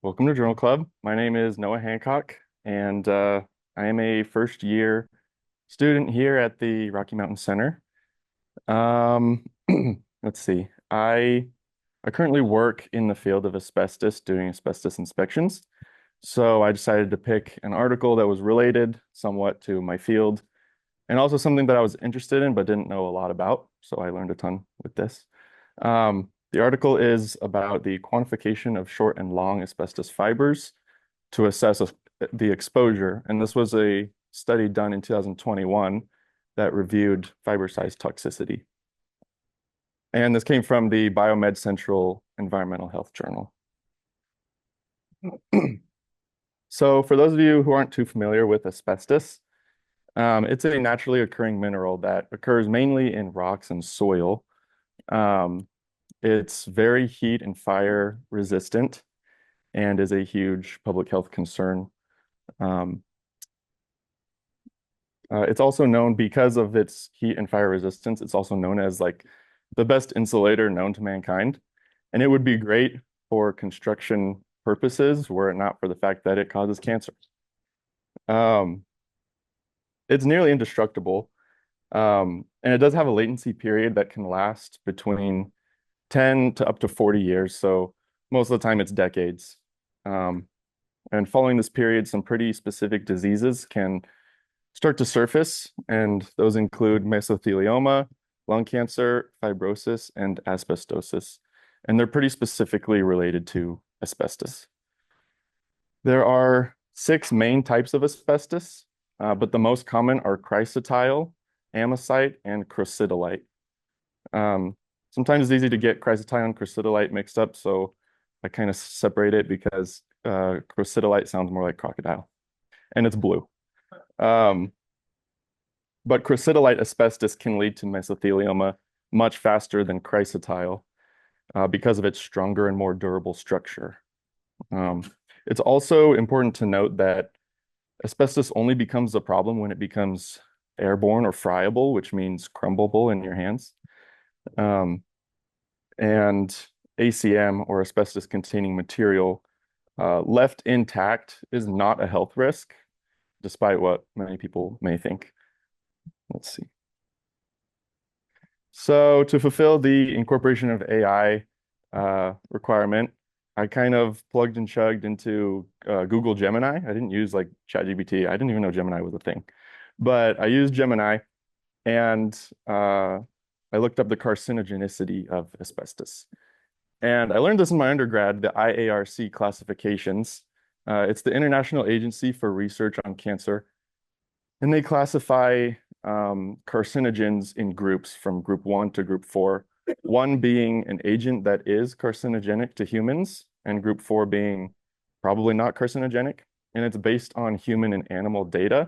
Welcome to Journal Club. My name is Noah Hancock, and I am a first year student here at the Rocky Mountain Center. Um, let's see. I currently work in the field of asbestos, doing asbestos inspections. So I decided to pick an article that was related somewhat to my field and also something that I was interested in but didn't know a lot about. So I learned a ton with this. The article is about the quantification of short and long asbestos fibers to assess the exposure. And this was a study done in 2021 that reviewed fiber size toxicity. And this came from the Biomed Central Environmental Health Journal. So for those of you who aren't too familiar with asbestos, it's a naturally occurring mineral that occurs mainly in rocks and soil. Um, it's very heat and fire resistant and is a huge public health concern. Um, it's also known because of its heat and fire resistance. It's also known as like the best insulator known to mankind. And it would be great for construction purposes were it not for the fact that it causes cancer. Um, it's nearly indestructible. And it does have a latency period that can last between 10 to up to 40 years. So most of the time it's decades. Um, and following this period, some pretty specific diseases can start to surface, and those include mesothelioma, lung cancer, fibrosis, and asbestosis. And they're pretty specifically related to asbestos. There are 6 main types of asbestos, but the most common are chrysotile, amosite, and crocidolite. Sometimes it's easy to get chrysotile and crocidolite mixed up, so I kind of separate it because crocidolite sounds more like crocodile, and it's blue. Um, but crocidolite asbestos can lead to mesothelioma much faster than chrysotile because of its stronger and more durable structure. Um, it's also important to note that asbestos only becomes a problem when it becomes airborne or friable, which means crumbleable in your hands. And ACM, or asbestos-containing material, left intact is not a health risk, despite what many people may think. Let's see. So to fulfill the incorporation of AI requirement, I kind of plugged and chugged into Google Gemini. I didn't use like ChatGPT. I didn't even know Gemini was a thing. But I used Gemini and I looked up the carcinogenicity of asbestos. And I learned this in my undergrad, the IARC classifications. It's the International Agency for Research on Cancer. And they classify carcinogens in groups from group 1 to group 4. 1 being an agent that is carcinogenic to humans, and group 4 being probably not carcinogenic. And it's based on human and animal data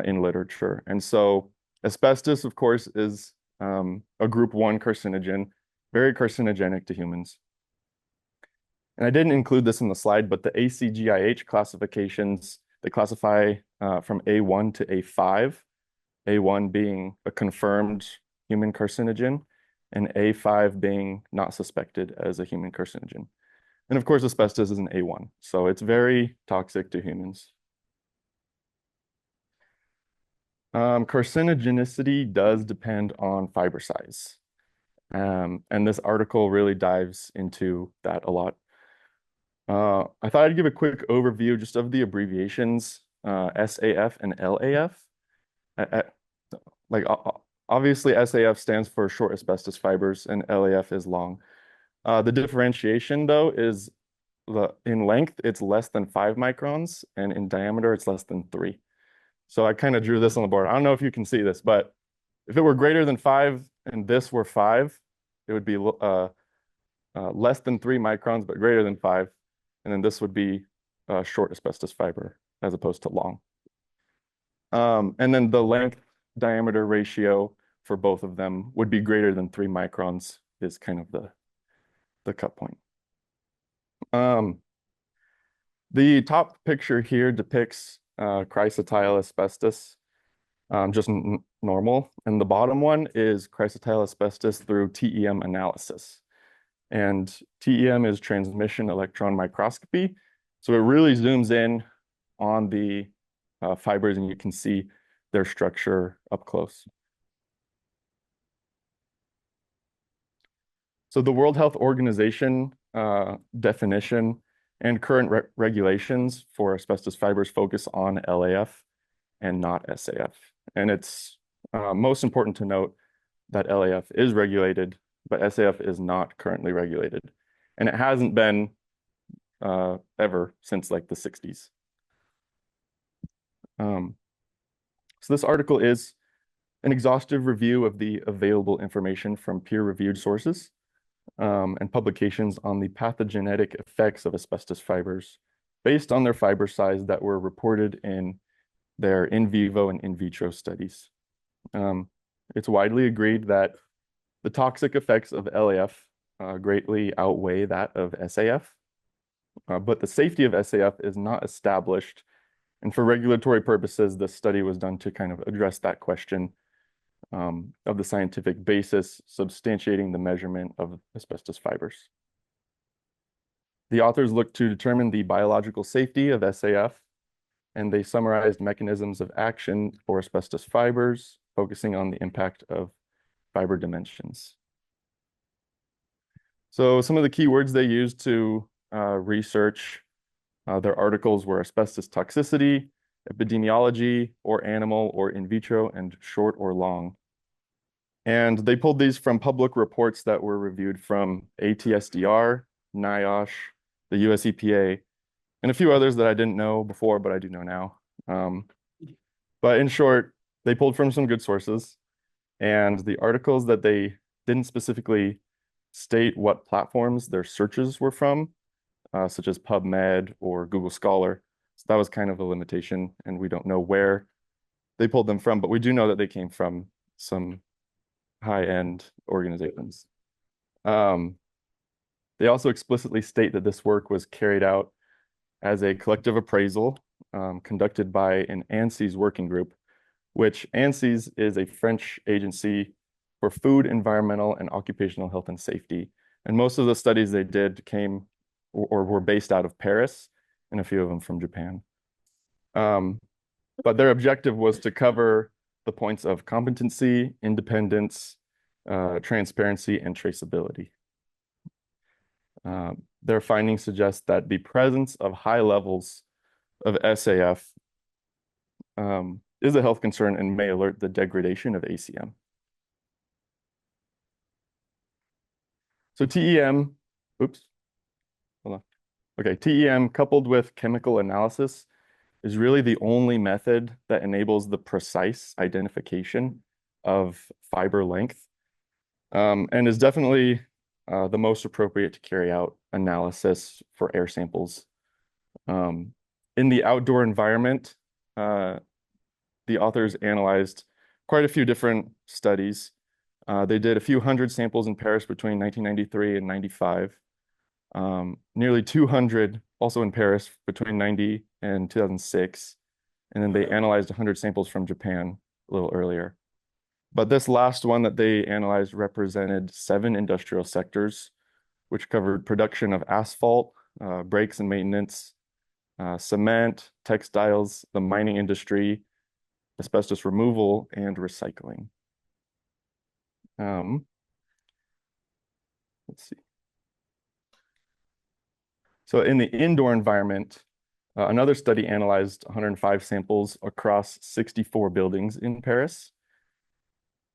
in literature. And so asbestos, of course, is a group 1 carcinogen, very carcinogenic to humans. And I didn't include this in the slide, but the ACGIH classifications, they classify from A1 to A5, A1 being a confirmed human carcinogen, and A5 being not suspected as a human carcinogen. And of course, asbestos is an A1, so it's very toxic to humans. Carcinogenicity does depend on fiber size. And this article really dives into that a lot. I thought I'd give a quick overview just of the abbreviations, SAF and LAF. Like obviously SAF stands for short asbestos fibers and LAF is long. The differentiation though is in length, it's less than 5 microns, and in diameter, it's less than 3. So I kind of drew this on the board. I don't know if you can see this, but if it were greater than 5 and this were 5, it would be less than 3 microns, but greater than 5. And then this would be a short asbestos fiber as opposed to long. And then the length diameter ratio for both of them would be greater than 3 microns is kind of the cut point. The top picture here depicts chrysotile asbestos, just normal. And the bottom one is chrysotile asbestos through TEM analysis. And TEM is transmission electron microscopy. So it really zooms in on the fibers and you can see their structure up close. So the World Health Organization definition and current regulations for asbestos fibers focus on LAF and not SAF. And it's most important to note that LAF is regulated, but SAF is not currently regulated. And it hasn't been ever since like the 60s. So this article is an exhaustive review of the available information from peer-reviewed sources and publications on the pathogenetic effects of asbestos fibers based on their fiber size that were reported in their in vivo and in vitro studies. It's widely agreed that the toxic effects of LAF greatly outweigh that of SAF, but the safety of SAF is not established. And for regulatory purposes, this study was done to kind of address that question of the scientific basis substantiating the measurement of asbestos fibers. The authors looked to determine the biological safety of SAF, and they summarized mechanisms of action for asbestos fibers, focusing on the impact of fiber dimensions. So some of the keywords they used to research their articles were asbestos toxicity, epidemiology, or animal or in vitro, and short or long. And they pulled these from public reports that were reviewed from ATSDR, NIOSH, the US EPA, and a few others that I didn't know before, but I do know now. But in short, they pulled from some good sources, and the articles that they didn't specifically state what platforms their searches were from, such as PubMed or Google Scholar. So that was kind of a limitation, and we don't know where they pulled them from, but we do know that they came from some high-end organizations. They also explicitly state that this work was carried out as a collective appraisal conducted by an ANSES working group, which ANSES is a French agency for food, environmental, and occupational health and safety. And most of the studies they did came or were based out of Paris, and a few of them from Japan. But their objective was to cover the points of competency, independence, transparency, and traceability. Their findings suggest that the presence of high levels of SAF is a health concern and may alert the degradation of ACM. So TEM, oops, hold on. Okay, TEM coupled with chemical analysis is really the only method that enables the precise identification of fiber length, and is definitely the most appropriate to carry out analysis for air samples. In the outdoor environment, the authors analyzed quite a few different studies. They did a few hundred samples in Paris between 1993 and 95. Nearly 200 also in Paris between 90 and 2006. And then they analyzed 100 samples from Japan a little earlier. But this last one that they analyzed represented 7 industrial sectors, which covered production of asphalt, brakes and maintenance, cement, textiles, the mining industry, asbestos removal, and recycling. Let's see. So in the indoor environment, another study analyzed 105 samples across 64 buildings in Paris.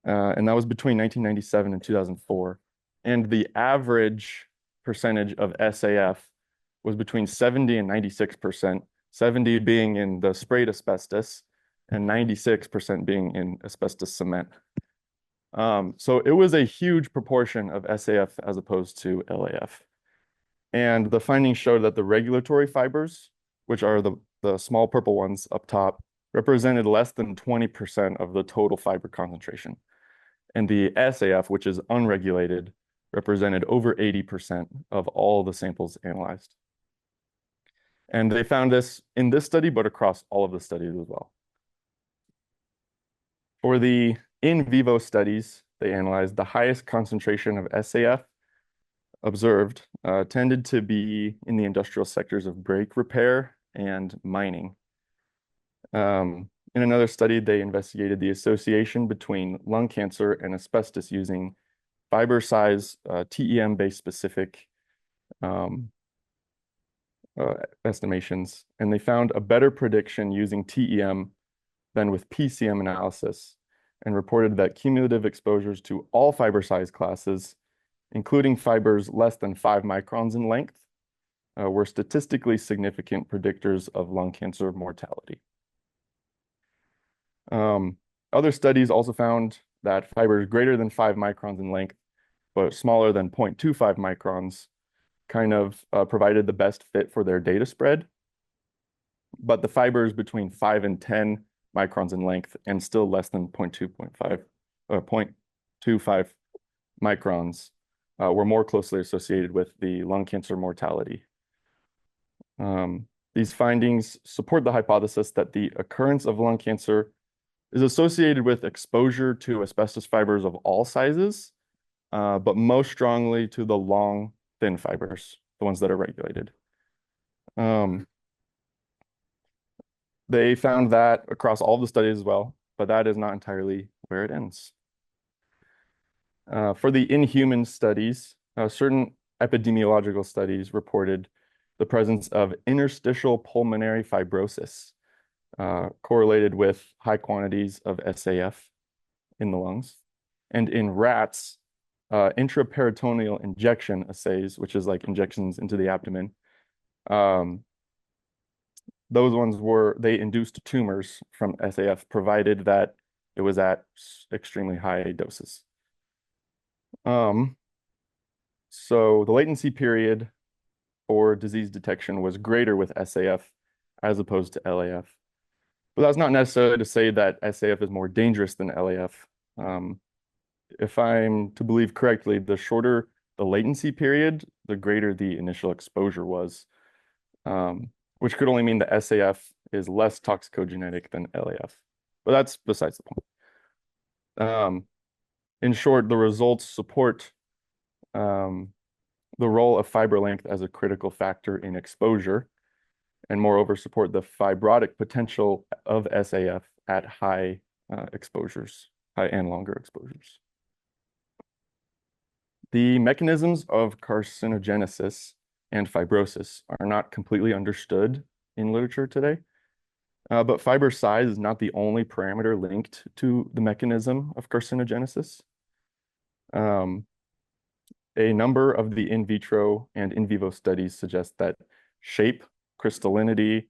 And that was between 1997 and 2004. And the average percentage of SAF was between 70 and 96%, 70 being in the sprayed asbestos and 96% being in asbestos cement. So it was a huge proportion of SAF as opposed to LAF. And the findings showed that the regulatory fibers, which are the small purple ones up top, represented less than 20% of the total fiber concentration. And the SAF, which is unregulated, represented over 80% of all the samples analyzed. And they found this in this study, but across all of the studies as well. For the in vivo studies, they analyzed the highest concentration of SAF observed tended to be in the industrial sectors of brake repair and mining. In another study, they investigated the association between lung cancer and asbestos using fiber size TEM-based specific um, estimations, and they found a better prediction using TEM than with PCM analysis, and reported that cumulative exposures to all fiber size classes, including fibers less than 5 microns in length, were statistically significant predictors of lung cancer mortality. Other studies also found that fibers greater than 5 microns in length, but smaller than 0.25 microns, kind of provided the best fit for their data spread. But the fibers between 5 and 10 microns in length and still less than 0.25 microns were more closely associated with the lung cancer mortality. These findings support the hypothesis that the occurrence of lung cancer is associated with exposure to asbestos fibers of all sizes, but most strongly to the long, thin fibers, the ones that are regulated. They found that across all the studies as well, but that is not entirely where it ends. For the inhuman studies, certain epidemiological studies reported the presence of interstitial pulmonary fibrosis correlated with high quantities of SAF in the lungs. And in rats, intraperitoneal injection assays, which is like injections into the abdomen, those ones they induced tumors from SAF, provided that it was at extremely high doses. So the latency period for disease detection was greater with SAF as opposed to LAF. But that's not necessarily to say that SAF is more dangerous than LAF. If I'm to believe correctly, the shorter the latency period, the greater the initial exposure was, which could only mean that SAF is less toxicogenic than LAF. But that's besides the point. In short, the results support the role of fiber length as a critical factor in exposure, and moreover support the fibrotic potential of SAF at high exposures, high and longer exposures. The mechanisms of carcinogenesis and fibrosis are not completely understood in literature today, but fiber size is not the only parameter linked to the mechanism of carcinogenesis. A number of the in vitro and in vivo studies suggest that shape, crystallinity,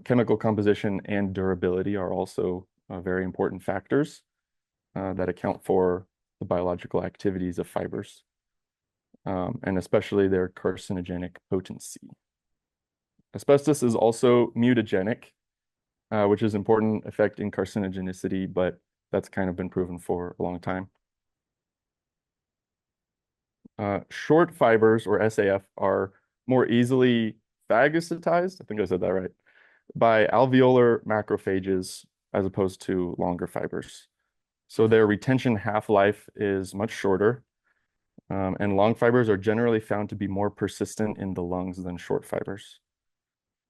chemical composition, and durability are also very important factors that account for the biological activities of fibers, and especially their carcinogenic potency. Asbestos is also mutagenic, which is an important effect in carcinogenicity, but that's kind of been proven for a long time. Short fibers, or SAF, are more easily phagocytized, I think I said that right, by alveolar macrophages as opposed to longer fibers. So their retention half-life is much shorter, and long fibers are generally found to be more persistent in the lungs than short fibers.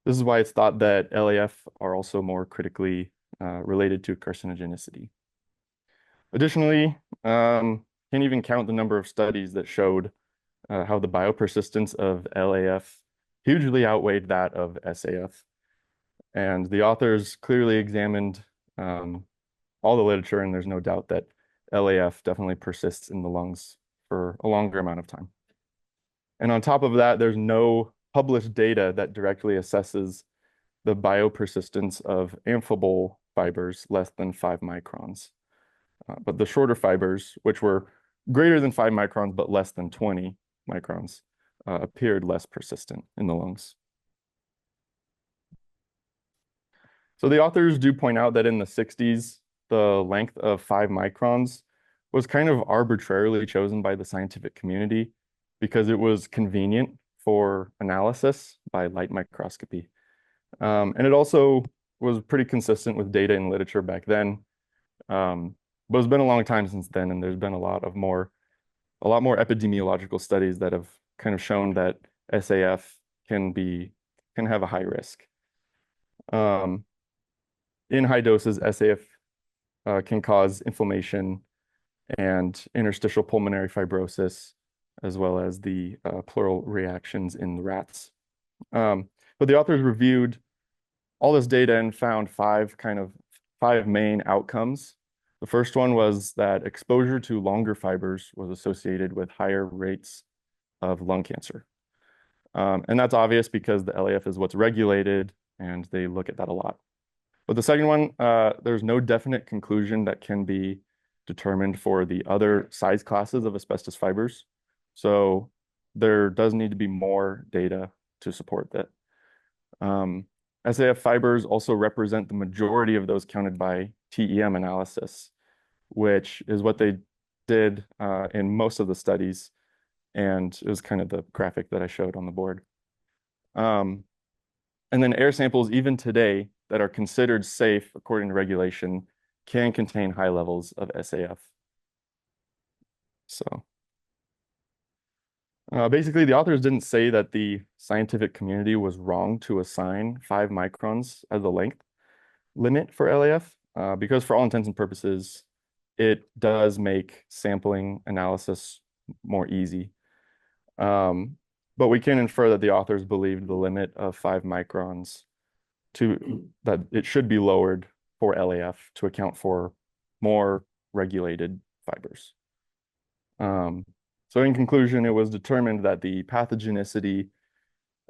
This is why it's thought that LAF are also more critically related to carcinogenicity. Additionally, can't even count the number of studies that showed how the biopersistence of LAF hugely outweighed that of SAF. And the authors clearly examined all the literature, and there's no doubt that LAF definitely persists in the lungs for a longer amount of time. And on top of that, there's no published data that directly assesses the biopersistence of amphibole fibers less than 5 microns. But the shorter fibers, which were greater than 5 microns but less than 20 microns, appeared less persistent in the lungs. So the authors do point out that in the 60s, the length of 5 microns was kind of arbitrarily chosen by the scientific community because it was convenient for analysis by light microscopy. And it also was pretty consistent with data in literature back then. But it's been a long time since then, and there's been a lot of more a lot more epidemiological studies that have kind of shown that SAF can have a high risk. Um, in high doses, SAF can cause inflammation and interstitial pulmonary fibrosis, as well as the pleural reactions in the rats. Um, but the authors reviewed all this data and found five main outcomes. The first one was that exposure to longer fibers was associated with higher rates of lung cancer. And that's obvious because the LAF is what's regulated, and they look at that a lot. But the second one, there's no definite conclusion that can be determined for the other size classes of asbestos fibers. So there does need to be more data to support that. SAF fibers also represent the majority of those counted by TEM analysis, which is what they did in most of the studies. And it was kind of the graphic that I showed on the board. And then air samples, even today, that are considered safe according to regulation, can contain high levels of SAF. So basically, the authors didn't say that the scientific community was wrong to assign 5 microns as the length limit for LAF, because for all intents and purposes, it does make sampling analysis more easy. But we can infer that the authors believed the limit of 5 microns that it should be lowered for LAF to account for more regulated fibers. So in conclusion, it was determined that the pathogenicity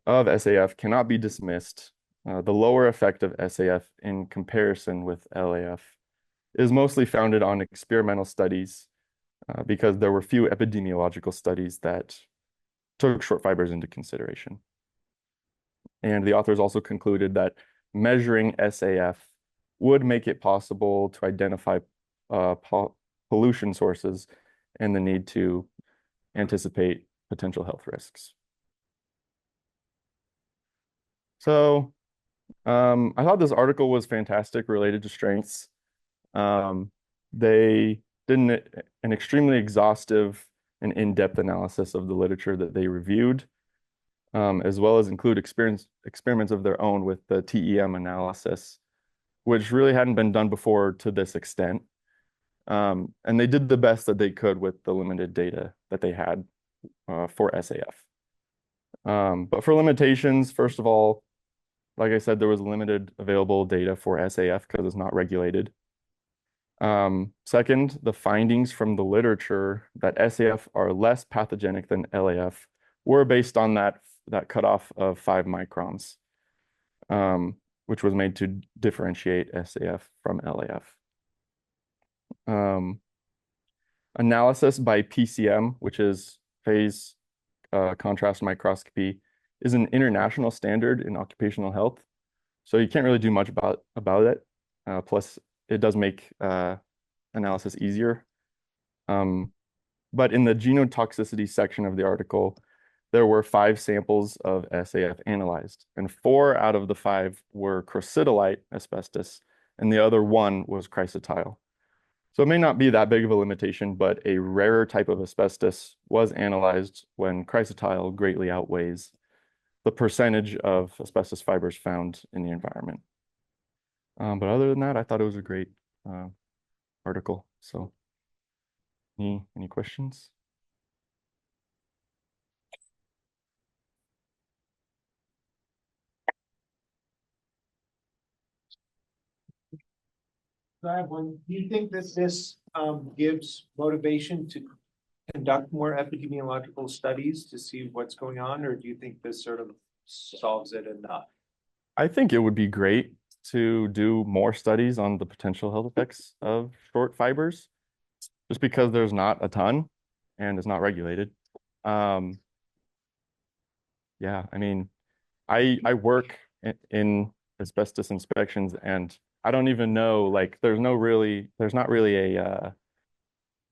of SAF cannot be dismissed. The lower effect of SAF in comparison with LAF is mostly founded on experimental studies because there were few epidemiological studies that took short fibers into consideration. And the authors also concluded that measuring SAF would make it possible to identify pollution sources and the need to anticipate potential health risks. So I thought this article was fantastic related to strengths. They did an extremely exhaustive and in-depth analysis of the literature that they reviewed, as well as include experiments of their own with the TEM analysis, which really hadn't been done before to this extent. And they did the best that they could with the limited data that they had for SAF. But for limitations, first of all, like I said, there was limited available data for SAF because it's not regulated. Second, the findings from the literature that SAF are less pathogenic than LAF were based on that cutoff of 5 microns, which was made to differentiate SAF from LAF. Analysis by PCM, which is phase contrast microscopy, is an international standard in occupational health. So you can't really do much about it. Plus, it does make analysis easier. But in the genotoxicity section of the article, there were 5 samples of SAF analyzed, and 4 out of the 5 were chrysotylite asbestos, and the other 1 was chrysotile. So it may not be that big of a limitation, but a rarer type of asbestos was analyzed when chrysotile greatly outweighs the percentage of asbestos fibers found in the environment. But other than that, I thought it was a great article. So any questions? So I have one. Do you think that this gives motivation to conduct more epidemiological studies to see what's going on, or do you think this sort of solves it enough? I think it would be great to do more studies on the potential health effects of short fibers, just because there's not a ton and it's not regulated. Yeah, I mean, I work in asbestos inspections, and I don't even know, like there's not really a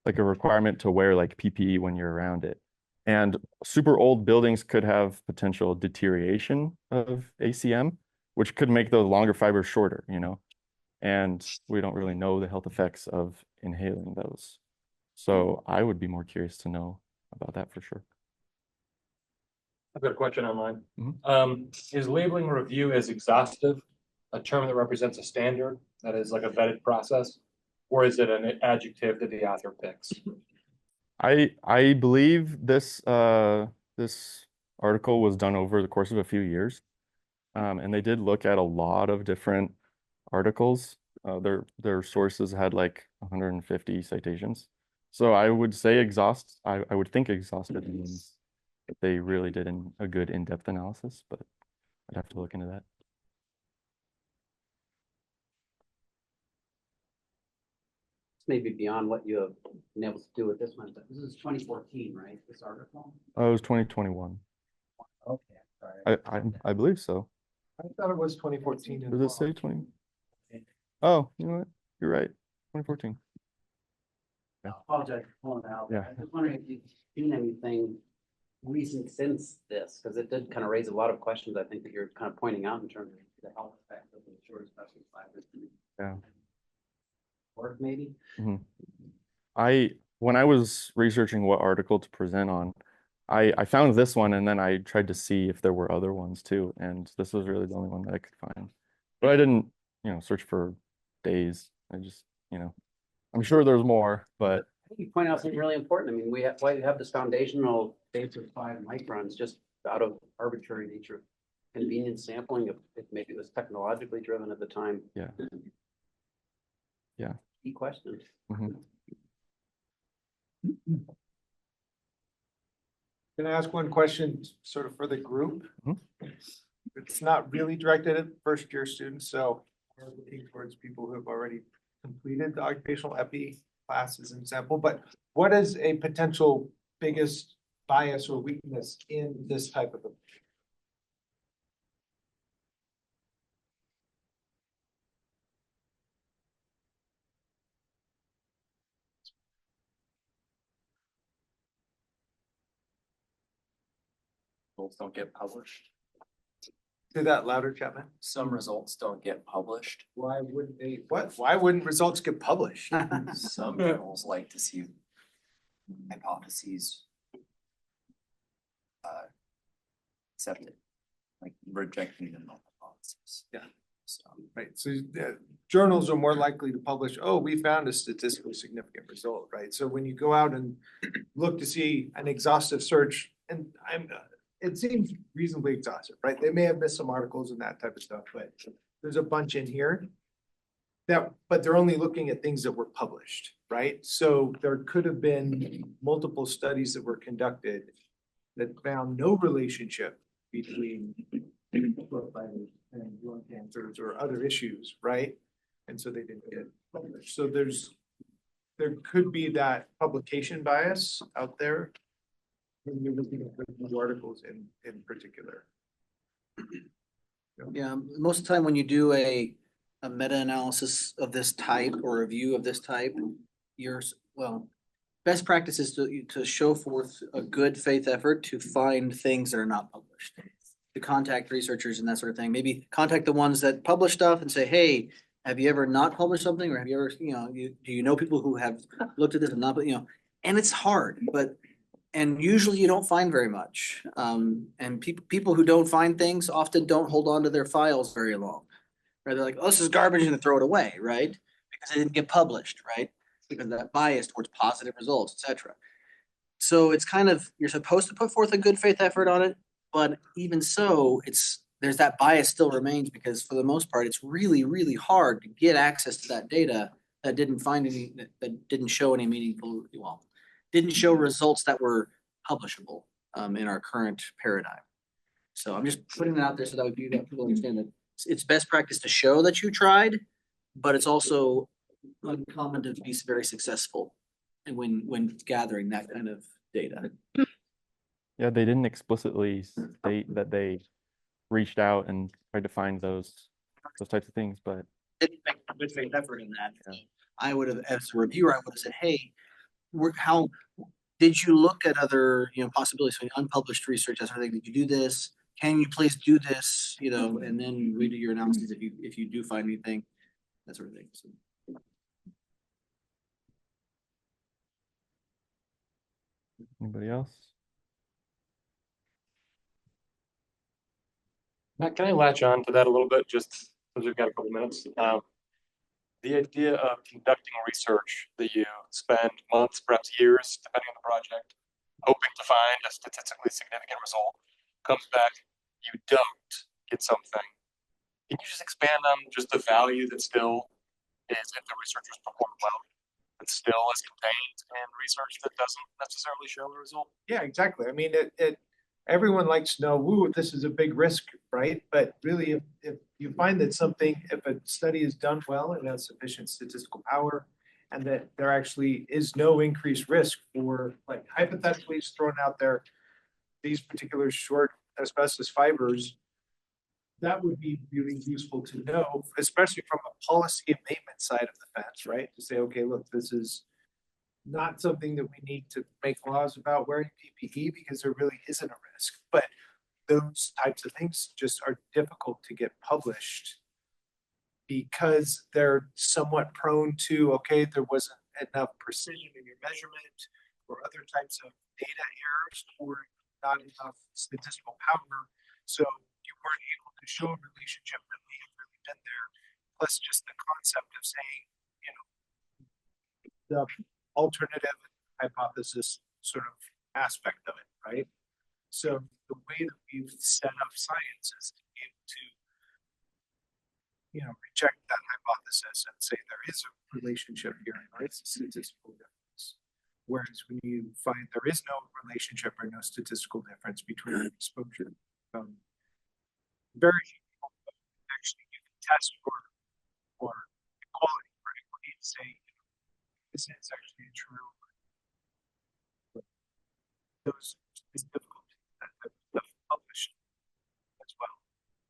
like a requirement to wear like PPE when you're around it. And super old buildings could have potential deterioration of ACM, which could make the longer fibers shorter, and we don't really know the health effects of inhaling those. So I would be more curious to know about that for sure. I've got a question online. Mhm. Is labeling review as exhaustive a term that represents a standard that is like a vetted process, or is it an adjective that the author picks? I believe this article was done over the course of a few years, and they did look at a lot of different articles. Their sources had like 150 citations. So I would say I would think exhaustive means that they really did a good in-depth analysis, but I'd have to look into that. Maybe beyond what you have been able to do with this one, but this is 2014, right? This article? Oh, it was 2021. Okay, sorry. I believe so. I thought it was 2014 as Does it say 20? Oh, you know what? You're right. 2014. I apologize for pulling it out. Yeah. I was wondering if you've seen anything recent since this, because it did kind of raise a lot of questions, I think, that you're kind of pointing out in terms of the health effects of the short special fibers. Yeah. Or maybe. Mhm. When I was researching what article to present on, I found this one and then I tried to see if there were other ones too, and this was really the only one that I could find. But I didn't, search for days. I just, I'm sure there's more, but I think you point out something really important. I mean, we have this foundational base of 5 microns just out of arbitrary nature of convenience sampling. If maybe it was technologically driven at the time. yeah. Yeah. Key question. Mhm. Can I ask one question sort of for the group? Mhm. It's not really directed at first year students, so we're looking towards people who have already completed the occupational epi class as an example, but what is a potential biggest bias or weakness in this type of? Results don't get published. Say that louder, Chapman. Some results don't get published. Why wouldn't they, what? Why wouldn't results get published? Some journals like to see hypotheses accepted, like rejecting the null hypothesis. Yeah. So Right, so journals are more likely to publish, oh, we found a statistically significant result, right? So when you go out and look to see an exhaustive search, and it seems reasonably exhaustive, right? They may have missed some articles and that type of stuff, but there's a bunch in here but they're only looking at things that were published, right? So there could have been multiple studies that were conducted that found no relationship between and lung cancers or other issues, right? And so they didn't get published. So there could be that publication bias out there when you're looking at the articles in particular. Yeah, most of the time when you do a meta-analysis of this type or a review of this type, best practice is to show forth a good faith effort to find things that are not published, to contact researchers and that sort of thing. Maybe contact the ones that publish stuff and say, hey, have you ever not published something? Or have you ever, do you know people who have looked at this and not, and it's hard, and usually you don't find very much. And people who don't find things often don't hold on to their files very long. Right? They're like, oh, this is garbage, and they throw it away, right? Because it didn't get published, right? Because of that bias towards positive results, etc. So it's kind of, you're supposed to put forth a good faith effort on it, but even so, there's that bias still remains because for the most part, it's really, really hard to get access to that data that didn't didn't show any meaningful, didn't show results that were publishable in our current paradigm. So I'm just putting it out there so that people understand that it's best practice to show that you tried, but it's also uncommon to be very successful and when gathering that kind of data. Yeah, they didn't explicitly state that they reached out and tried to find those types of things, but Didn't make a good faith effort in that. Yeah. I would have, as a reviewer, I would have said, hey, how did you look at other possibilities? So unpublished research, that sort of thing. Did you do this? Can you please do this? And then redo your analysis if you do find anything, that sort of thing. So. Anybody else? Matt, can I latch on to that a little bit, just since we've got a couple minutes? The idea of conducting research that you spend months, perhaps years, depending on the project, hoping to find a statistically significant result, comes back, you don't get something. Can you just expand on just the value that still is if the researchers perform well, but still is contained in research that doesn't necessarily show a result? Yeah, exactly. I mean, everyone likes to know, ooh, this is a big risk, right? But really, if you find that something, if a study is done well and has sufficient statistical power, and that there actually is no increased risk for, like, hypothetically is thrown out there, these particular short asbestos fibers, that would be really useful to know, especially from a policy abatement side of the fence, right? To say, okay, look, this is not something that we need to make laws about wearing PPE because there really isn't a risk. But those types of things just are difficult to get published because they're somewhat prone to, okay, there wasn't enough precision in your measurement or other types of data errors or not enough statistical power. So you weren't able to show a relationship that may have really been there. Plus just the concept of saying, you know, the alternative hypothesis sort of aspect of it, right? So the way that we've set up science is to be able to, you know, reject that hypothesis and say there is a relationship here, or it's a statistical difference. Whereas when you find there is no relationship or no statistical difference between exposure, very few people actually you can test for equality, right? When you say, you know, this is actually true, those is difficult to publish as well.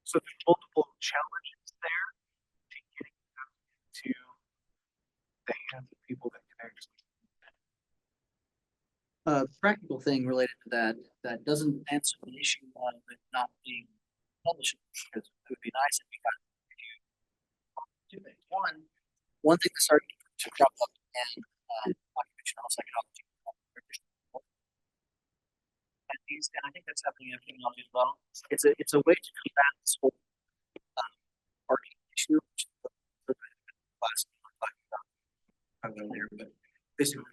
So there's multiple challenges there to getting them to the hands of people that can actually. Practical thing related to that, that doesn't answer the issue of it not being published, because it would be nice if we got two things. One thing that started to crop up in occupational psychology. And I think that's happening in criminology as well. It's a way to combat this whole argument issue, which is the class earlier, but basically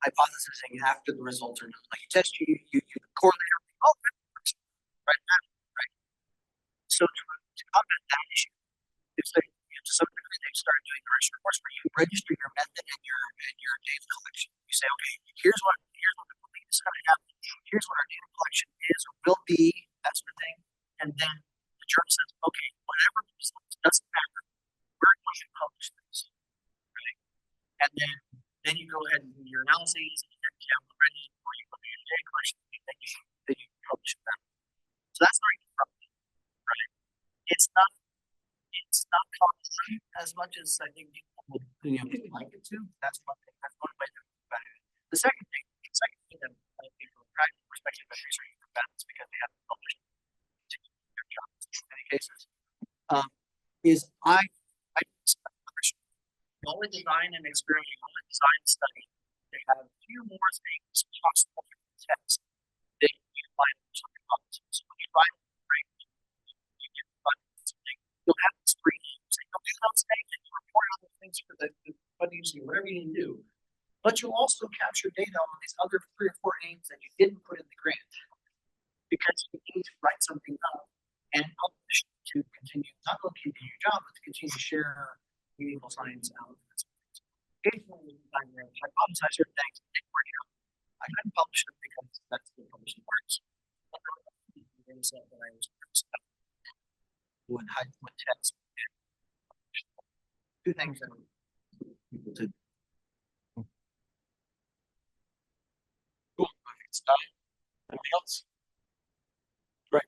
hypothesizing after the results are known. Like you test you correlate everything. Oh, that works. Right now, right? So to combat that issue, it's like, you know, to some degree they've started doing the register reports where you register your method and your data collection. You say, okay, here's what we believe is going to happen. Here's what our data collection is or will be, that sort of thing. And then the journal says, okay, whatever the results doesn't matter. We're going to publish this, right? And then you go ahead and do your analyses, and you have it ready, or you go to your data collection, and then you publish it back. So that's very disruptive, right? It's not costly as much as I think people would, you know, like it to. That's one thing. That's one way to think about it. The second thing that I think from a practical perspective of research for patents, because they haven't published their jobs in many cases, is I all the design and experiment, all the design study, they have a few more things possible for the test that you find something possible. So when you find you get something, you'll have this three names, and you'll do those things, and you report on those things for the funding, whatever you need to do. But you'll also capture data on these other 3 or 4 names that you didn't put in the grant, because you need to write something up and publish to continue, not only continue your job, but to continue to share meaningful science out. Occasionally, I hypothesize certain things that didn't work out. I couldn't publish them because that's the publishing works. But there was that I was would test two things that people did. Cool. It's done. Anything else? Right.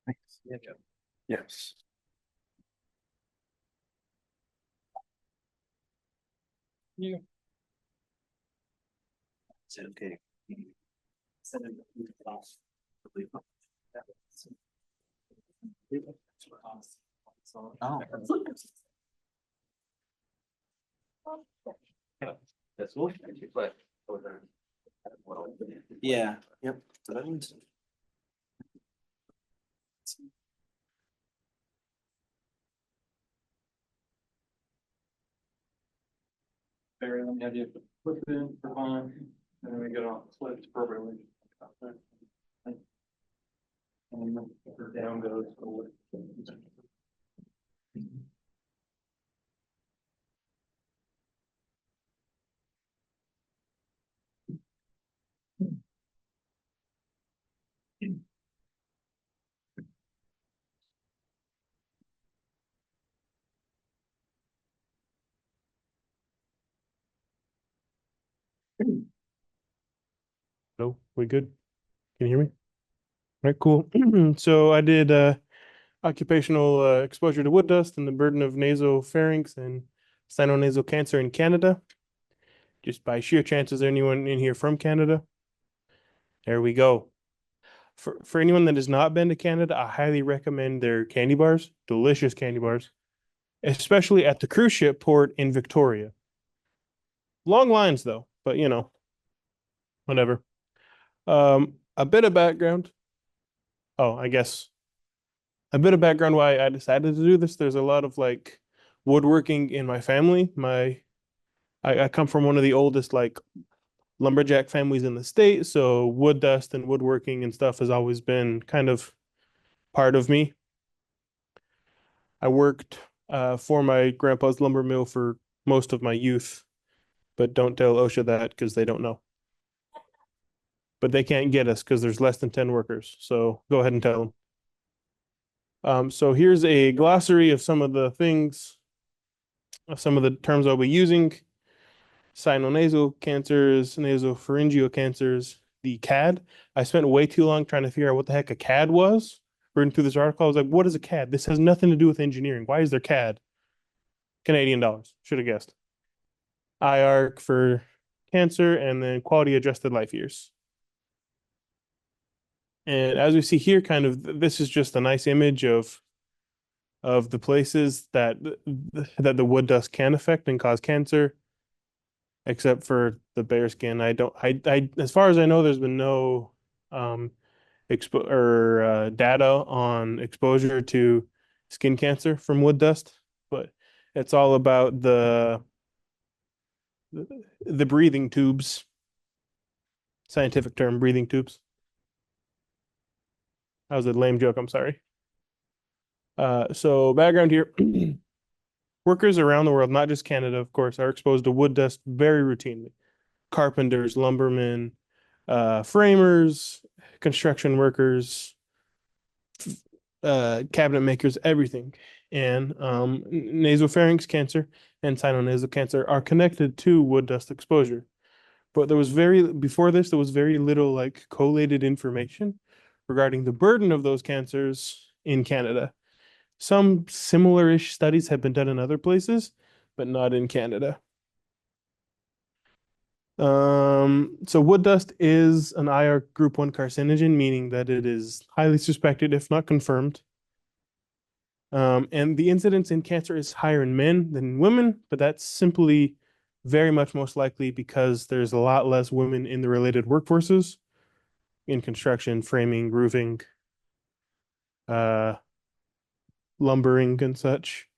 Thanks. Yes. Yeah. Is it okay? Oh. That's what, but. Yeah, yep. So that means. Barry, let me have you flip it in for fun, and then we get on flipped appropriately. And then down goes. Hello, we good? Can you hear me? All right, cool. So I did occupational exposure to wood dust and the burden of nasopharynx and sinonasal cancer in Canada. Just by sheer chance, is there anyone in here from Canada? There we go. For anyone that has not been to Canada, I highly recommend their candy bars, delicious candy bars, especially at the cruise ship port in Victoria. Long lines though, but whatever. A bit of background. Oh, I guess a bit of background why I decided to do this. There's a lot of like woodworking in my family. I come from one of the oldest like lumberjack families in the state, so wood dust and woodworking and stuff has always been kind of part of me. I worked for my grandpa's lumber mill for most of my youth, but don't tell OSHA that because they don't know. But they can't get us because there's less than 10 workers. So go ahead and tell them. So here's a glossary of some of the things, some of the terms I'll be using. Sinonasal cancers, nasopharyngeal cancers, the CAD. I spent way too long trying to figure out what the heck a CAD was. Reading through this article, I was like, what is a CAD? This has nothing to do with engineering. Why is there CAD? Canadian dollars. Should have guessed. IARC for cancer, and then quality adjusted life years. And as we see here, kind of this is just a nice image of the places that the wood dust can affect and cause cancer, except for the bear skin. I as far as I know, there's been no data on exposure to skin cancer from wood dust, but it's all about the breathing tubes. Scientific term, breathing tubes. That was a lame joke. I'm sorry. So background here. Workers around the world, not just Canada, of course, are exposed to wood dust very routinely. Carpenters, lumbermen, framers, construction workers, cabinet makers, everything. And nasopharynx cancer and sinonasal cancer are connected to wood dust exposure. But before this, there was very little like collated information regarding the burden of those cancers in Canada. Some similar-ish studies have been done in other places, but not in Canada. So wood dust is an IR group 1 carcinogen, meaning that it is highly suspected, if not confirmed. And the incidence in cancer is higher in men than in women, but that's simply very much most likely because there's a lot less women in the related workforces in construction, framing, roofing, lumbering, and such.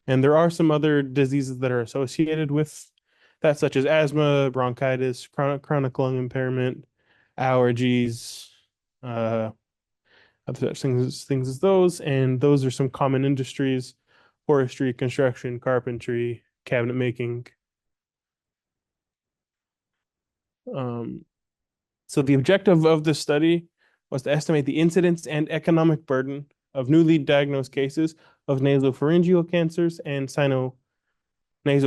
And there are some other diseases that are associated with that, such as asthma, bronchitis, chronic lung impairment, allergies, other such things as those. And those are some common industries: forestry, construction, carpentry, cabinet making. Um, so the objective of this study was to estimate the incidence and economic burden of newly diagnosed cases of nasopharyngeal cancers and sinonasal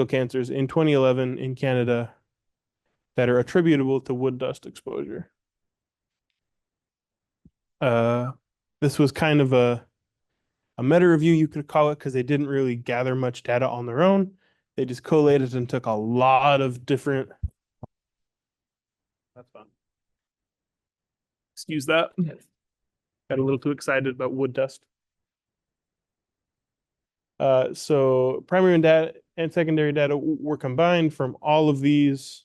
cancers in 2011 in Canada that are attributable to wood dust exposure. Uh, this was kind of a meta review, you could call it, because they didn't really gather much data on their own. They just collated and took a lot of different. That's fun. Excuse that. Got a little too excited about wood dust. So and secondary data were combined from all of these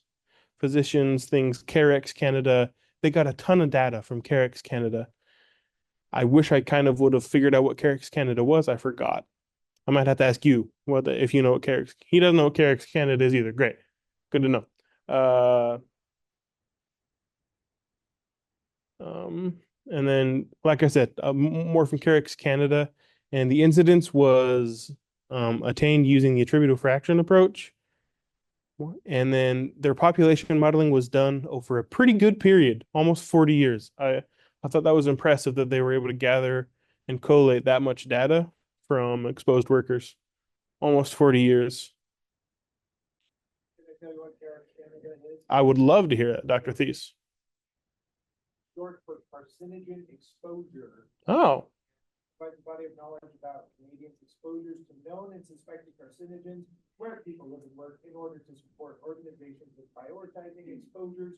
physicians, things, CareX Canada. They got a ton of data from CareX Canada. I wish I kind of would have figured out what CareX Canada was. I forgot. I might have to ask you if you know what CareX. He doesn't know what CareX Canada is either. Great, good to know. And then, like I said, more from CareX Canada, and the incidence was attained using the attributable fraction approach. And then their population modeling was done over a pretty good period, almost 40 years. I thought that was impressive that they were able to gather and collate that much data from exposed workers, almost 40 years. Can I tell you what Canada is? I would love to hear that, Dr. Thies. Short for carcinogen exposure. Oh, Provide the body of knowledge about Canadians' exposures to known and suspected carcinogens where people live and work in order to support organizations with prioritizing exposures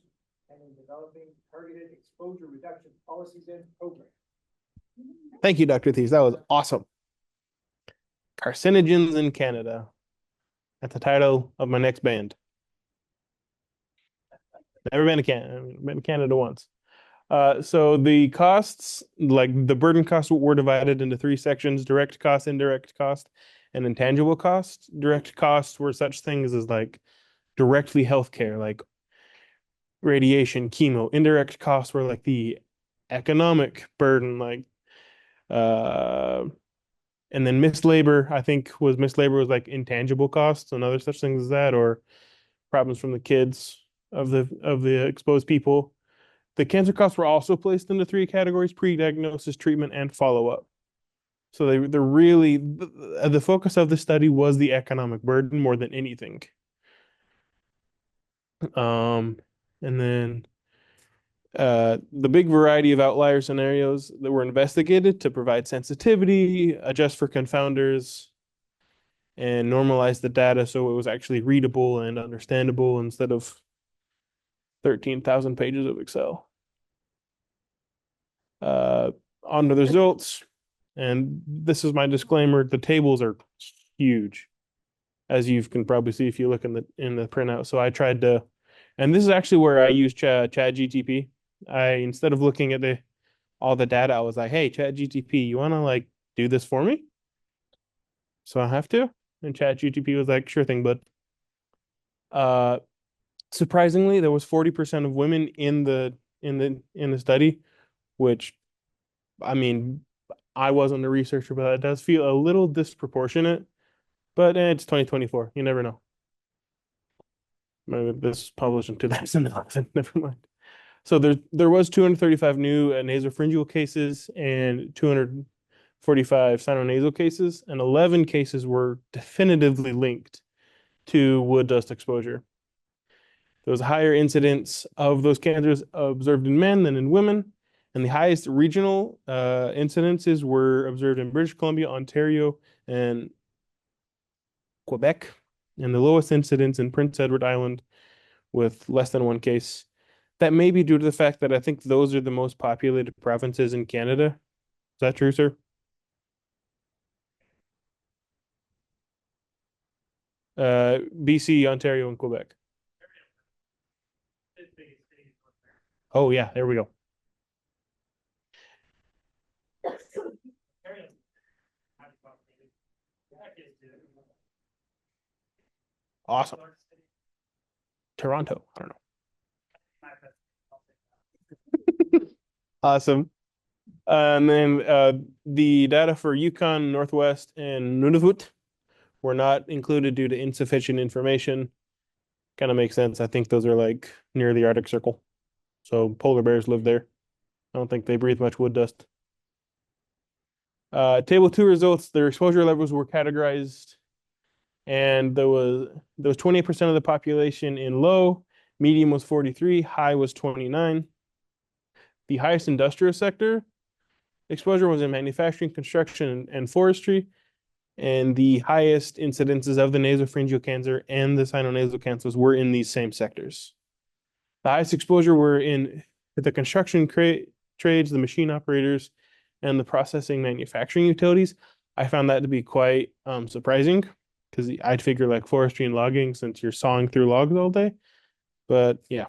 and in developing targeted exposure reduction policies and programs. thank you, Dr. Thies. That was awesome. Carcinogens in Canada. That's the title of my next band. Never been to Canada. Been to Canada once. So the costs, like the burden costs, were divided into three sections: direct cost, indirect cost, and intangible cost. Direct costs were such things as like directly healthcare, like radiation, chemo. Indirect costs were like the economic burden, like and then missed labor, I think missed labor was like intangible costs and other such things as that, or problems from the kids of the exposed people. The cancer costs were also placed into three categories: pre-diagnosis, treatment, and follow-up. So they're really the focus of the study was the economic burden more than anything. And then the big variety of outlier scenarios that were investigated to provide sensitivity, adjust for confounders, and normalize the data so it was actually readable and understandable instead of 13,000 pages of Excel. On to the results, and this is my disclaimer: the tables are huge, as you can probably see if you look in the printout. So I tried to, and this is actually where I used Chat GTP. Instead of looking at all the data, I was like, hey, Chat GTP, you want to like do this for me? So I have to, and Chat GTP was like, sure thing, bud. Surprisingly, there was 40% of women in the study, which, I mean, I wasn't a researcher, but it does feel a little disproportionate. But it's 2024. You never know. Maybe this was published in 2011. Never mind. So there was 235 new nasopharyngeal cases and 245 sinonasal cases, and 11 cases were definitively linked to wood dust exposure. There was a higher incidence of those cancers observed in men than in women, and the highest regional incidences were observed in British Columbia, Ontario, and Quebec, and the lowest incidence in Prince Edward Island with less than one case. That may be due to the fact that I think those are the most populated provinces in Canada. Is that true, sir? BC, Ontario, and Quebec. Oh yeah, there we go. Awesome. Toronto, I don't know. Awesome. And then the data for Yukon, Northwest, and Nunavut were not included due to insufficient information. Kind of makes sense. I think those are like near the Arctic Circle. So polar bears live there. I don't think they breathe much wood dust. Table 2 results, their exposure levels were categorized, and there was 28% of the population in low, medium was 43, high was 29. The highest industrial sector exposure was in manufacturing, construction, and forestry, and the highest incidences of the nasopharyngeal cancer and the sinonasal cancers were in these same sectors. The highest exposure were in the construction trades, the machine operators, and the processing manufacturing utilities. I found that to be quite surprising. because I'd figure like forestry and logging since you're sawing through logs all day. But yeah.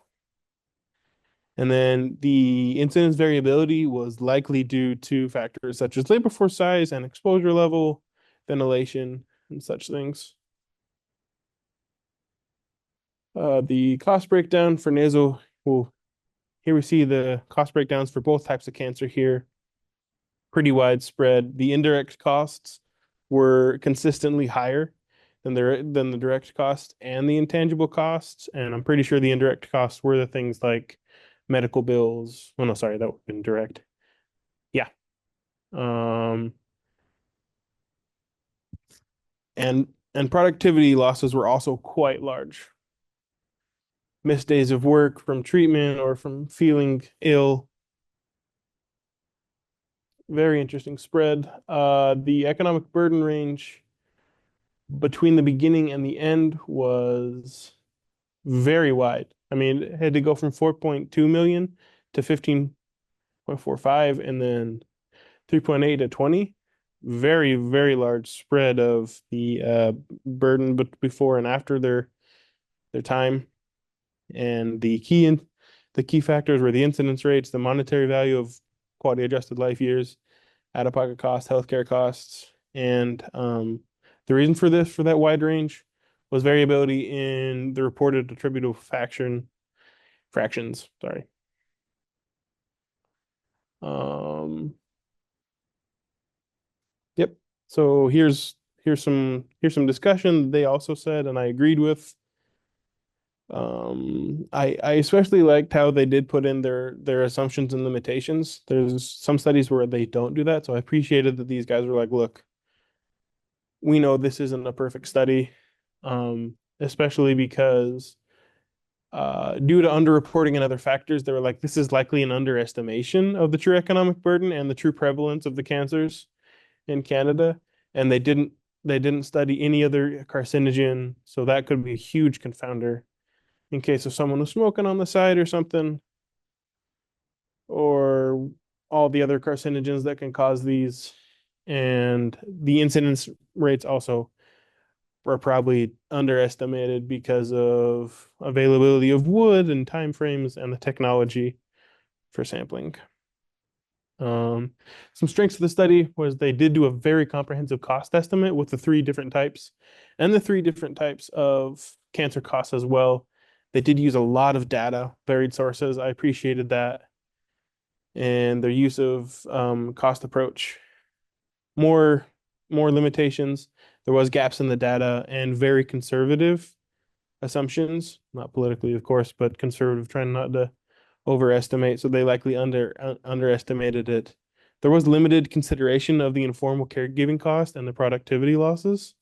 And then the incidence variability was likely due to factors such as labor force size and exposure level, ventilation, and such things. The cost breakdown for nasal, well, here we see the cost breakdowns for both types of cancer here. Pretty widespread. The indirect costs were consistently higher than the direct cost and the intangible costs. And I'm pretty sure the indirect costs were the things like medical bills. Oh no, sorry, that would have been direct. Yeah. Um, and productivity losses were also quite large. Missed days of work from treatment or from feeling ill. Very interesting spread. The economic burden range between the beginning and the end was very wide. I mean, it had to go from 4.2 million to 15.45 and then 3.8 to 20. Very, very large spread of the burden before and after their time. And the key factors were the incidence rates, the monetary value of quality adjusted life years, out-of-pocket costs, healthcare costs, and the reason for that wide range was variability in the reported attributable fractions. Sorry. Yep. So here's some discussion they also said, and I agreed with. I especially liked how they did put in their assumptions and limitations. There's some studies where they don't do that, so I appreciated that these guys were like, look, we know this isn't a perfect study, especially because due to underreporting and other factors, they were like, this is likely an underestimation of the true economic burden and the true prevalence of the cancers in Canada. And they didn't study any other carcinogen, so that could be a huge confounder in case if someone was smoking on the side or something, or all the other carcinogens that can cause these. And the incidence rates also were probably underestimated because of availability of wood and time frames and the technology for sampling. Some strengths of the study was they did do a very comprehensive cost estimate with the three different types and the three different types of cancer costs as well. They did use a lot of data, varied sources. I appreciated that. And their use of cost approach. More limitations. There was gaps in the data and very conservative assumptions, not politically, of course, but conservative, trying not to overestimate. So they likely underestimated it. There was limited consideration of the informal caregiving cost and the productivity losses.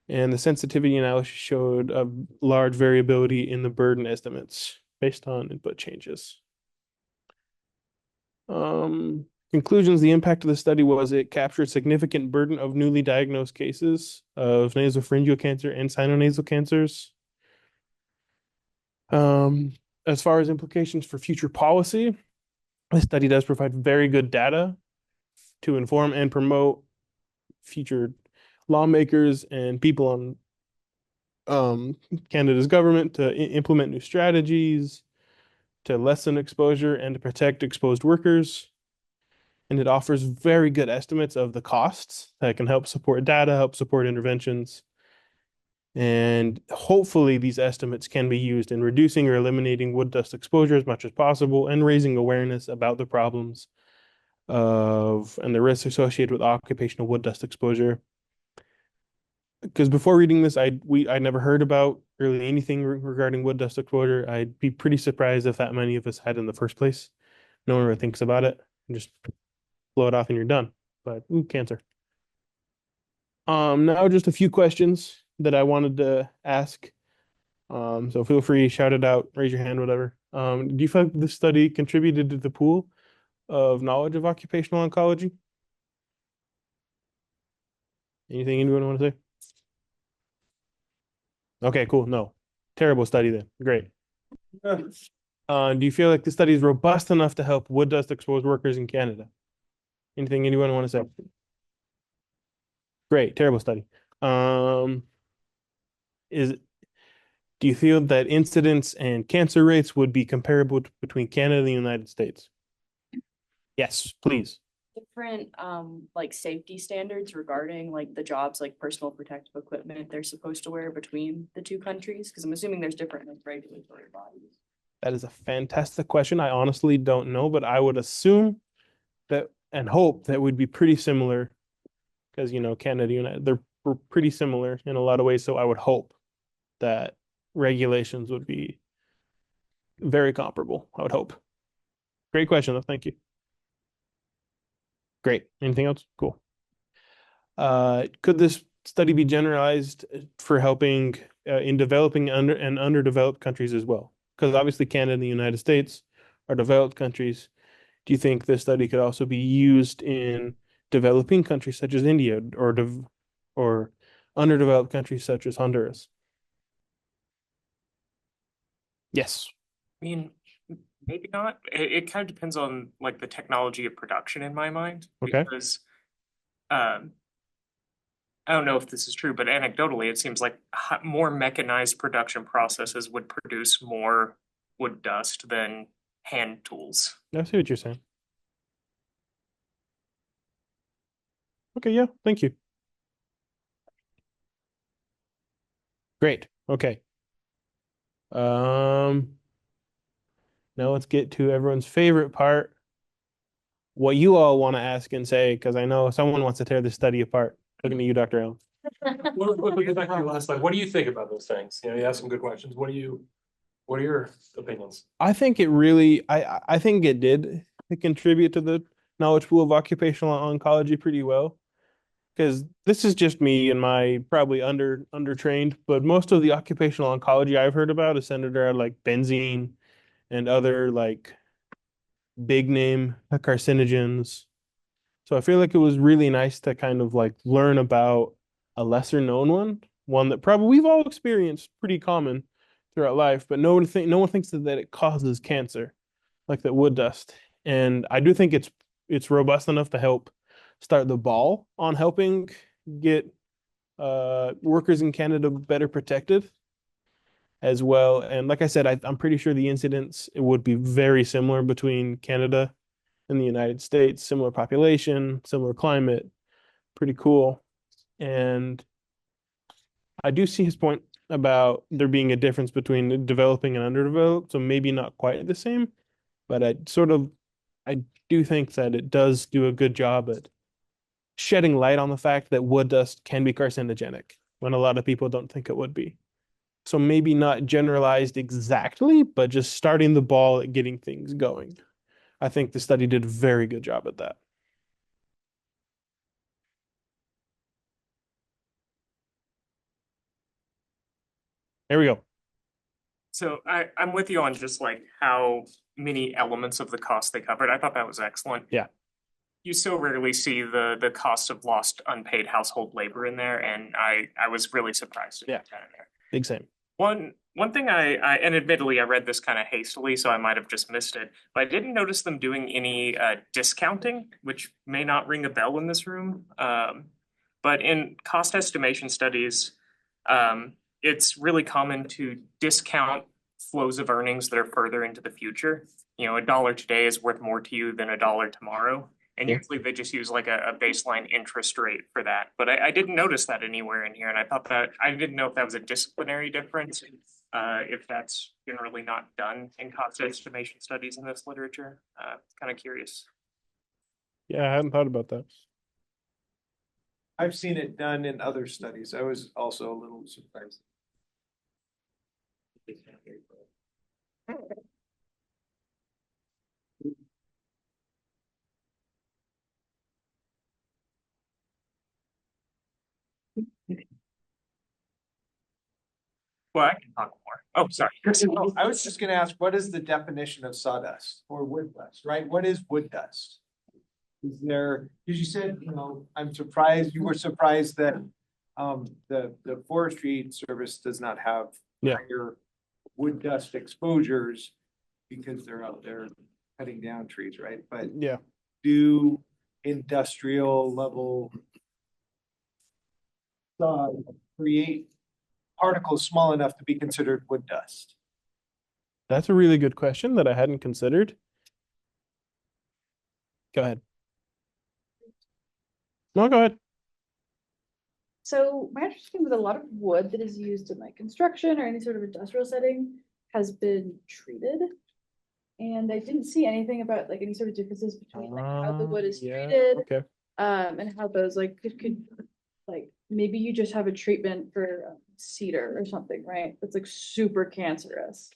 And the sensitivity analysis showed a large variability in the burden estimates based on input changes. Conclusions, the impact of the study was it captured significant burden of newly diagnosed cases of nasopharyngeal cancer and sinonasal cancers. As far as implications for future policy, this study does provide very good data to inform and promote future lawmakers and people on Canada's government to implement new strategies, to lessen exposure and to protect exposed workers. And it offers very good estimates of the costs that can help support data, help support interventions. And hopefully these estimates can be used in reducing or eliminating wood dust exposure as much as possible and raising awareness about the problems and the risks associated with occupational wood dust exposure. Because before reading this, I never heard about really anything regarding wood dust exposure. I'd be pretty surprised if that many of us had in the first place. No one really thinks about it. Just blow it off and you're done. But cancer. Now just a few questions that I wanted to ask. So feel free, shout it out, raise your hand, whatever. Do you feel like this study contributed to the pool of knowledge of occupational oncology? Anything anyone want to say? Okay, cool. No. Terrible study then. Great. Do you feel like the study is robust enough to help wood dust exposed workers in Canada? Anything anyone want to say? Great, terrible study. Um, is do you feel that incidence and cancer rates would be comparable between Canada and the United States? Yes, please. Different like safety standards regarding like the jobs, like personal protective equipment they're supposed to wear between the two countries? Because I'm assuming there's different like regulatory bodies. That is a fantastic question. I honestly don't know, but I would assume that and hope that would be pretty similar because Canada, United, they're pretty similar in a lot of ways. So I would hope that regulations would be very comparable. I would hope. Great question, though. Thank you. Great. Anything else? Cool. Could this study be generalized for helping in developing and underdeveloped countries as well? Because obviously Canada and the United States are developed countries. Do you think this study could also be used in developing countries such as India or underdeveloped countries such as Honduras? Yes. I mean, maybe not. It kind of depends on like the technology of production in my mind. Okay. Because um, I don't know if this is true, but anecdotally, it seems like more mechanized production processes would produce more wood dust than hand tools. I see what you're saying. Okay, yeah, thank you. Great. Okay. Now let's get to everyone's favorite part. What you all want to ask and say, because I know someone wants to tear this study apart. Looking at you, Dr. Allen. What we get back to your last slide, what do you think about those things? You asked some good questions. What are your opinions? I think it really, I think it did contribute to the knowledge pool of occupational oncology pretty well. Because this is just me and my probably undertrained, but most of the occupational oncology I've heard about is centered around like benzene and other like big name carcinogens. So I feel like it was really nice to kind of like learn about a lesser known one that probably we've all experienced, pretty common throughout life, but no one thinks that it causes cancer, like that wood dust. And I do think it's robust enough to help start the ball on helping get workers in Canada better protected as well. And like I said, I'm pretty sure the incidence it would be very similar between Canada and the United States, similar population, similar climate, pretty cool. And I do see his point about there being a difference between developing and underdeveloped, so maybe not quite the same, but I do think that it does do a good job at shedding light on the fact that wood dust can be carcinogenic when a lot of people don't think it would be. So maybe not generalized exactly, but just starting the ball at getting things going. I think the study did a very good job at that. There we go. So I'm with you on just like how many elements of the cost they covered. I thought that was excellent. Yeah. You so rarely see the cost of lost unpaid household labor in there, and I was really surprised to Yeah. get that in there. Big same. One thing and admittedly I read this kind of hastily, so I might have just missed it, but I didn't notice them doing any discounting, which may not ring a bell in this room. But in cost estimation studies, it's really common to discount flows of earnings that are further into the future. A dollar today is worth more to you than a dollar tomorrow. And Yeah. usually they just use like a baseline interest rate for that. But I didn't notice that anywhere in here. And I thought that I didn't know if that was a disciplinary difference, if that's generally not done in cost estimation studies in this literature. Kind of curious. Yeah, I hadn't thought about that. I've seen it done in other studies. I was also a little surprised. Well, I can talk more. Oh, sorry. Oh, I was just gonna ask, what is the definition of sawdust or wood dust, right? What is wood dust? Is there, because you said, I'm surprised, you were surprised that the forestry service does not have Yeah. higher wood dust exposures because they're out there cutting down trees, right? But Yeah. do industrial level create particles small enough to be considered wood dust? That's a really good question that I hadn't considered. Go ahead. No, go ahead. So my understanding with a lot of wood that is used in like construction or any sort of industrial setting has been treated. And I didn't see anything about like any sort of differences between like how the wood is Yeah, treated, okay. and how those like could like maybe you just have a treatment for cedar or something, right? That's like super cancerous.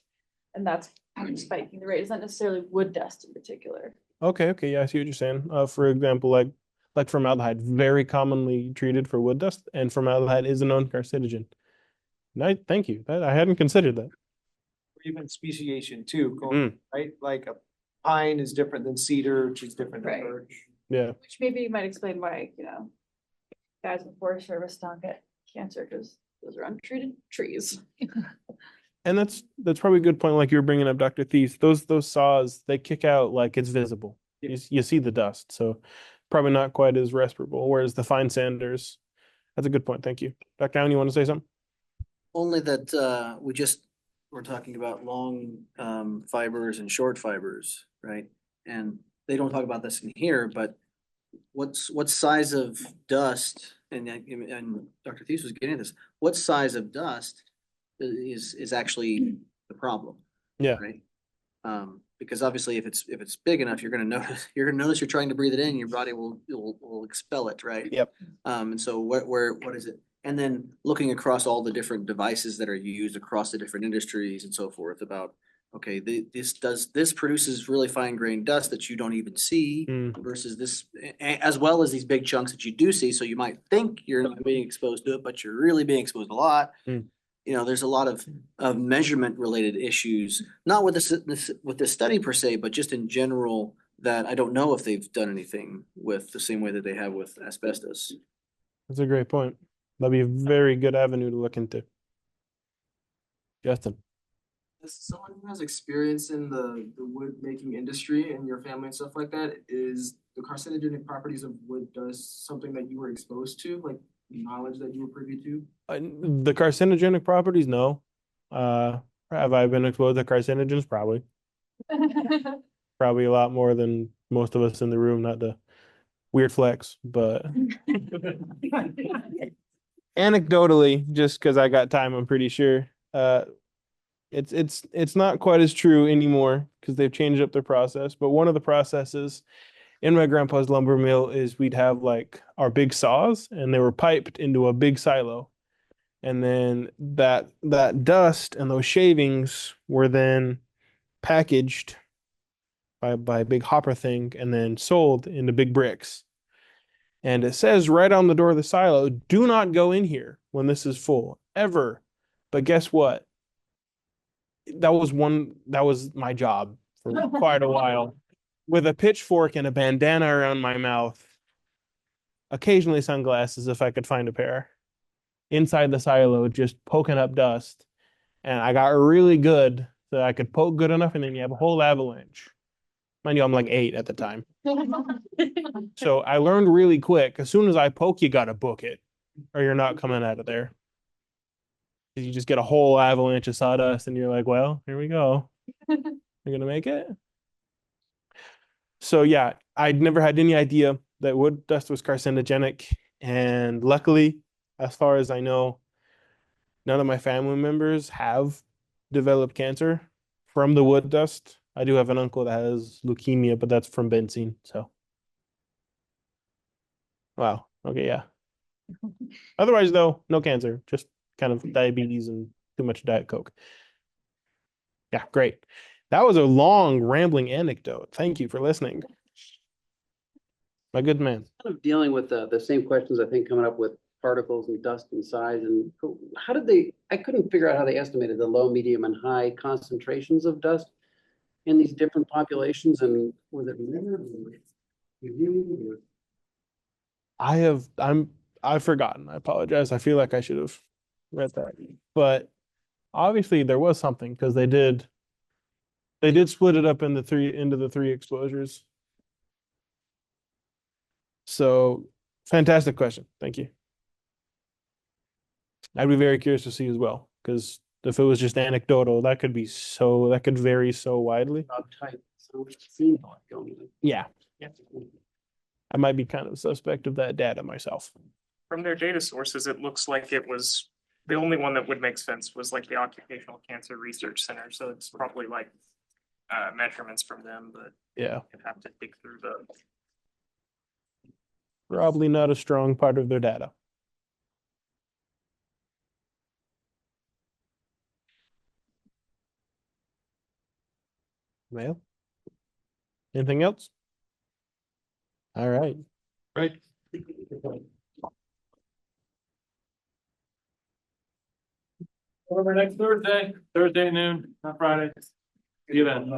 And that's spiking the rate. It's not necessarily wood dust in particular. Okay, yeah, I see what you're saying. For example, like formaldehyde, very commonly treated for wood dust, and formaldehyde is a known carcinogen. Thank you. I hadn't considered that. Or even speciation too, Mm. right? Like a pine is different than cedar, which is different than Right. birch. Yeah. Which maybe might explain why, guys in the Forest Service don't get cancer because those are untreated trees. And that's probably a good point, like you were bringing up, Dr. Thies. Those saws, they kick out like it's visible. You see the dust, so probably not quite as respirable. Whereas the fine sanders, that's a good point. Thank you. Dr. Allen, you want to say something? Only that we're talking about long fibers and short fibers, right? And they don't talk about this in here, but what size of dust, and Dr. Thies was getting this, what size of dust is actually the problem, Yeah. right? Because obviously if it's big enough, you're gonna notice you're trying to breathe it in, your body will expel it, right? Yep. And so what is it? And then looking across all the different devices that are used across the different industries and so forth about, okay, this produces really fine grained dust that you don't even see versus this, as well as these big chunks that you do see. So you might think you're not being exposed to it, but you're really being exposed a lot. There's a lot of measurement related issues, not with this study per se, but just in general that I don't know if they've done anything with the same way that they have with asbestos. That's a great point. That'd be a very good avenue to look into. Justin. As someone who has experience in the wood making industry and your family and stuff like that, is the carcinogenic properties of wood dust something that you were exposed to, like knowledge that you were privy to? The carcinogenic properties, no. Have I been exposed to carcinogens? Probably. Probably a lot more than most of us in the room, not the weird flex, but anecdotally, just because I got time, I'm pretty sure. It's not quite as true anymore because they've changed up their process. But one of the processes in my grandpa's lumber mill is we'd have like our big saws, and they were piped into a big silo, and then that dust and those shavings were then packaged by a big hopper thing and then sold into big bricks. And it says right on the door of the silo, do not go in here when this is full, ever. But guess what? That was my job for quite a while. With a pitchfork and a bandana around my mouth, occasionally sunglasses if I could find a pair, inside the silo, just poking up dust. And I got really good so I could poke good enough, and then you have a whole avalanche. Mind you, I'm like 8 at the time. So I learned really quick. As soon as I poke, you gotta book it, or you're not coming out of there. You just get a whole avalanche of sawdust, and you're like, well, here we go. You're gonna make it. So yeah, I'd never had any idea that wood dust was carcinogenic. And luckily, as far as I know, none of my family members have developed cancer from the wood dust. I do have an uncle that has leukemia, but that's from benzene. So, wow. Okay, yeah. Otherwise, though, no cancer, just kind of diabetes and too much Diet Coke. Yeah, great. That was a long, rambling anecdote. Thank you for listening. My good man. Kind of dealing with the same questions, I think, coming up with particles and dust and size. And how did they, I couldn't figure out how they estimated the low, medium, and high concentrations of dust in these different populations. And was it I've forgotten. I apologize. I feel like I should have read that. But obviously there was something because they did split it up into the three exposures. So fantastic question. Thank you. I'd be very curious to see as well, because if it was just anecdotal, that could vary so widely. Job type, so it seems like going. Yeah. I might be kind of suspect of that data myself. From their data sources, it looks like it was, the only one that would make sense was like the Occupational Cancer Research Center, so it's probably like measurements from them, but Yeah, you'd have to dig through the. probably not a strong part of their data. Well, anything else? All right. Right. Over next Thursday, Thursday at noon, not Friday. See you then.